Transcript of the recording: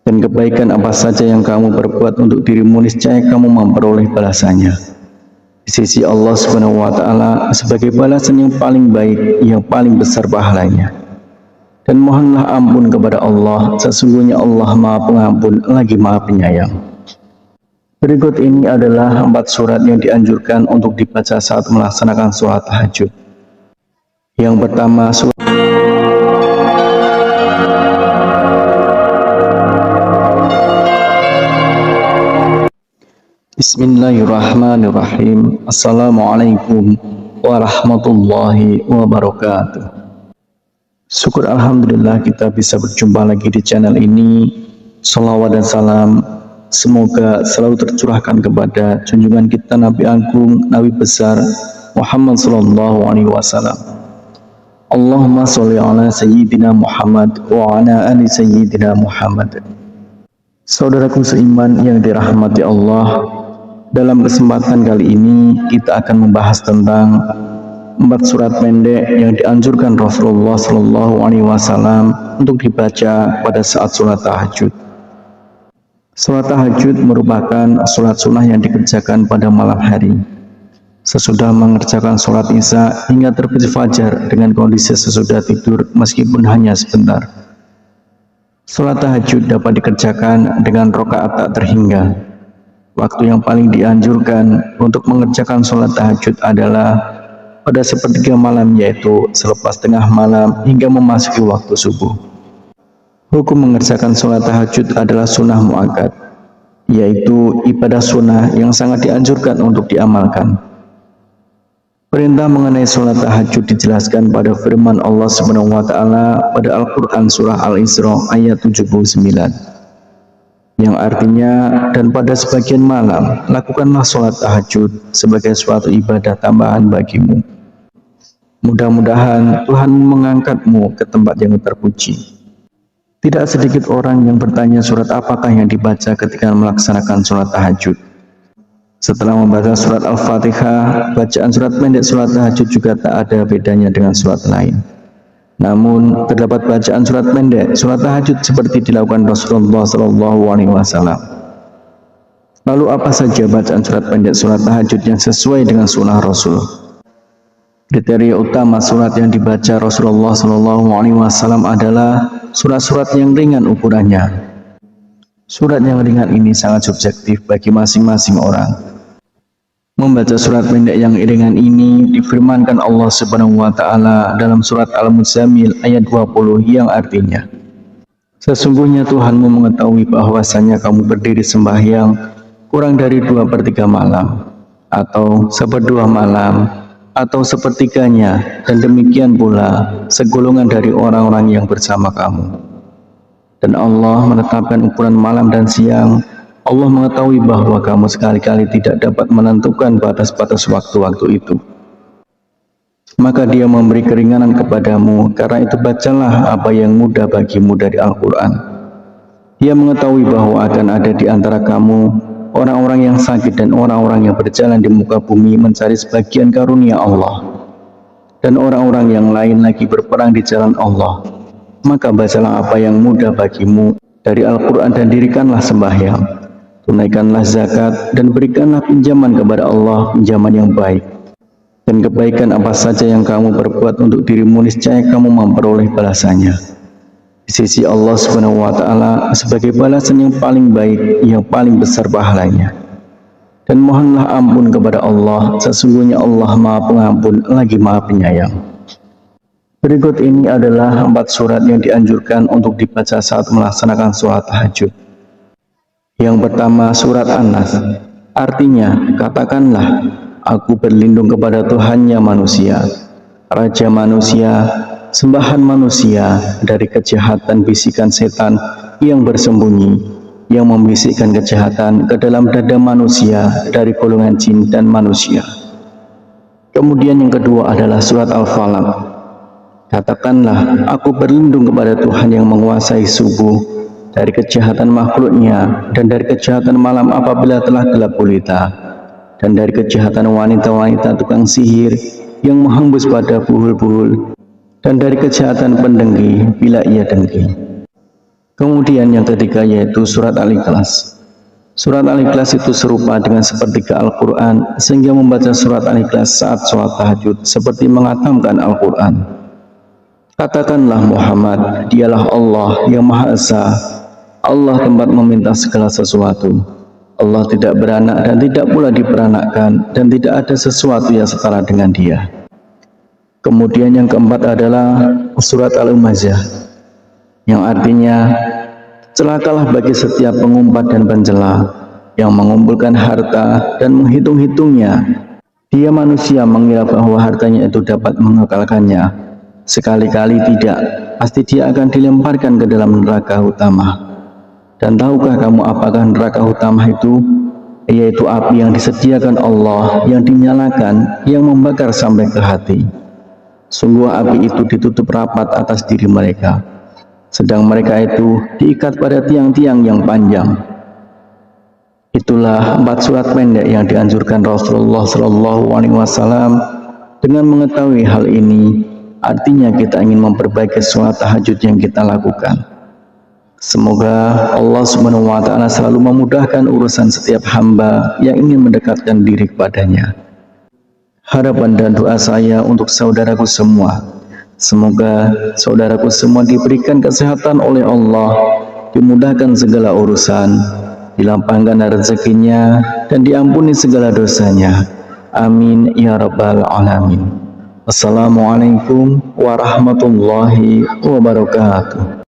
Dan kebaikan apa saja yang kamu perbuat untuk dirimu, niscaya kamu memperoleh balasannya di sisi Allah Subhanahu wa Ta'ala sebagai balasan yang paling baik, yang paling besar pahalanya. Dan mohonlah ampun kepada Allah, sesungguhnya Allah Maha Pengampun lagi Maha Penyayang. Berikut ini adalah 4 surat yang dianjurkan untuk dibaca saat melaksanakan sholat tahajud. Yang pertama, surat Bismillahirrahmanirrahim. Assalamualaikum warahmatullahi wabarakatuh. Syukur alhamdulillah kita bisa berjumpa lagi di channel ini. Salawat dan salam semoga selalu tercurahkan kepada junjungan kita Nabi Agung, Nabi besar Muhammad sallallahu alaihi wasallam. Allahumma sholli ala sayyidina Muhammad wa ala ali sayyidina Muhammad. Saudaraku seiman yang dirahmati Allah, dalam kesempatan kali ini kita akan membahas tentang 4 surat pendek yang dianjurkan Rasulullah Shallallahu Alaihi Wasallam untuk dibaca pada saat sholat tahajud. Sholat tahajud merupakan sholat sunnah yang dikerjakan pada malam hari, sesudah mengerjakan sholat isya hingga terbit fajar dengan kondisi sesudah tidur meskipun hanya sebentar. Sholat tahajud dapat dikerjakan dengan rakaat tak terhingga. Waktu yang paling dianjurkan untuk mengerjakan sholat tahajud adalah pada sepertiga malam, yaitu selepas tengah malam hingga memasuki waktu subuh. Hukum mengerjakan sholat tahajud adalah sunnah muakkad, yaitu ibadah sunnah yang sangat dianjurkan untuk diamalkan. Perintah mengenai sholat tahajud dijelaskan pada firman Allah Subhanahu wa Ta'ala pada Al-Quran Surah Al-Isra ayat 79. Yang artinya, dan pada sebagian malam lakukanlah sholat tahajud sebagai suatu ibadah tambahan bagimu. Mudah-mudahan Tuhan mengangkatmu ke tempat yang terpuji. Tidak sedikit orang yang bertanya surat apakah yang dibaca ketika melaksanakan sholat tahajud. Setelah membaca surat Al-Fatihah, bacaan surat pendek sholat tahajud juga tak ada bedanya dengan surat lain. Namun terdapat bacaan surat pendek surat tahajud seperti dilakukan Rasulullah Shallallahu Alaihi Wasallam. Lalu apa saja bacaan surat pendek surat tahajud yang sesuai dengan sunnah Rasul? Kriteria utama surat yang dibaca Rasulullah Shallallahu Alaihi Wasallam adalah surat-surat yang ringan ukurannya. Surat yang ringan ini sangat subjektif bagi masing-masing orang. Membaca surat pendek yang ringan ini difirmankan Allah Subhanahu wa Ta'ala dalam surat Al-Muzammil ayat 20 yang artinya, sesungguhnya Tuhanmu mengetahui bahwasanya kamu berdiri sembahyang kurang dari 2/3 malam, atau 1/2 malam, atau sepertiganya, dan demikian pula segolongan dari orang-orang yang bersama kamu. Dan Allah menetapkan ukuran malam dan siang. Allah mengetahui bahwa kamu sekali-kali tidak dapat menentukan batas-batas waktu-waktu itu. Maka Dia memberi keringanan kepadamu, karena itu bacalah apa yang mudah bagimu dari Al-Quran. Dia mengetahui bahwa akan ada di antara kamu orang-orang yang sakit dan orang-orang yang berjalan di muka bumi mencari sebagian karunia Allah, dan orang-orang yang lain lagi berperang di jalan Allah. Maka bacalah apa yang mudah bagimu dari Al-Quran dan dirikanlah sembahyang. Tunaikanlah zakat dan berikanlah pinjaman kepada Allah, pinjaman yang baik. Dan kebaikan apa saja yang kamu perbuat untuk dirimu, niscaya kamu memperoleh balasannya di sisi Allah Subhanahu wa Ta'ala sebagai balasan yang paling baik, yang paling besar pahalanya. Dan mohonlah ampun kepada Allah, sesungguhnya Allah Maha Pengampun lagi Maha Penyayang. Berikut ini adalah 4 surat yang dianjurkan untuk dibaca saat melaksanakan sholat tahajud. Yang pertama, surat An-Nas. Artinya, katakanlah, aku berlindung kepada Tuhannya manusia, Raja manusia, sembahan manusia, dari kejahatan bisikan setan yang bersembunyi, yang membisikkan kejahatan ke dalam dada manusia dari golongan jin dan manusia. Kemudian yang kedua adalah surat Al-Falaq. Katakanlah, aku berlindung kepada Tuhan yang menguasai subuh, dari kejahatan makhluknya, dan dari kejahatan malam apabila telah gelap gulita, dan dari kejahatan wanita-wanita tukang sihir yang menghembus pada buhul-buhul, dan dari kejahatan pendengki bila ia dengki. Kemudian yang ketiga yaitu surat Al-Ikhlas. Surat Al-Ikhlas itu serupa dengan sepertiga Al-Quran, sehingga membaca surat Al-Ikhlas saat sholat tahajud seperti mengatamkan Al-Quran. Katakanlah Muhammad, dialah Allah yang Maha Esa, Allah tempat meminta segala sesuatu. Allah tidak beranak dan tidak pula diperanakkan, dan tidak ada sesuatu yang setara dengan Dia. Kemudian yang keempat adalah surat Al-Humazah, yang artinya celakalah bagi setiap pengumpat dan pencela yang mengumpulkan harta dan menghitung-hitungnya. Dia manusia mengira bahwa hartanya itu dapat mengekalkannya. Sekali-kali tidak, pasti dia akan dilemparkan ke dalam neraka utama. Dan tahukah kamu apakah neraka utama itu? Yaitu api yang disediakan Allah, yang dinyalakan, yang membakar sampai ke hati. Sungguh api itu ditutup rapat atas diri mereka, sedang mereka itu diikat pada tiang-tiang yang panjang. Itulah 4 surat pendek yang dianjurkan Rasulullah SAW. Dengan mengetahui hal ini, artinya kita ingin memperbaiki sholat tahajud yang kita lakukan. Semoga Allah SWT selalu memudahkan urusan setiap hamba yang ingin mendekatkan diri kepadanya. Harapan dan doa saya untuk saudaraku semua, semoga saudaraku semua diberikan kesehatan oleh Allah, dimudahkan segala urusan, dilapangkan rezekinya, dan diampuni segala dosanya. Amin ya rabbal alamin. Wassalamualaikum warahmatullahi wabarakatuh.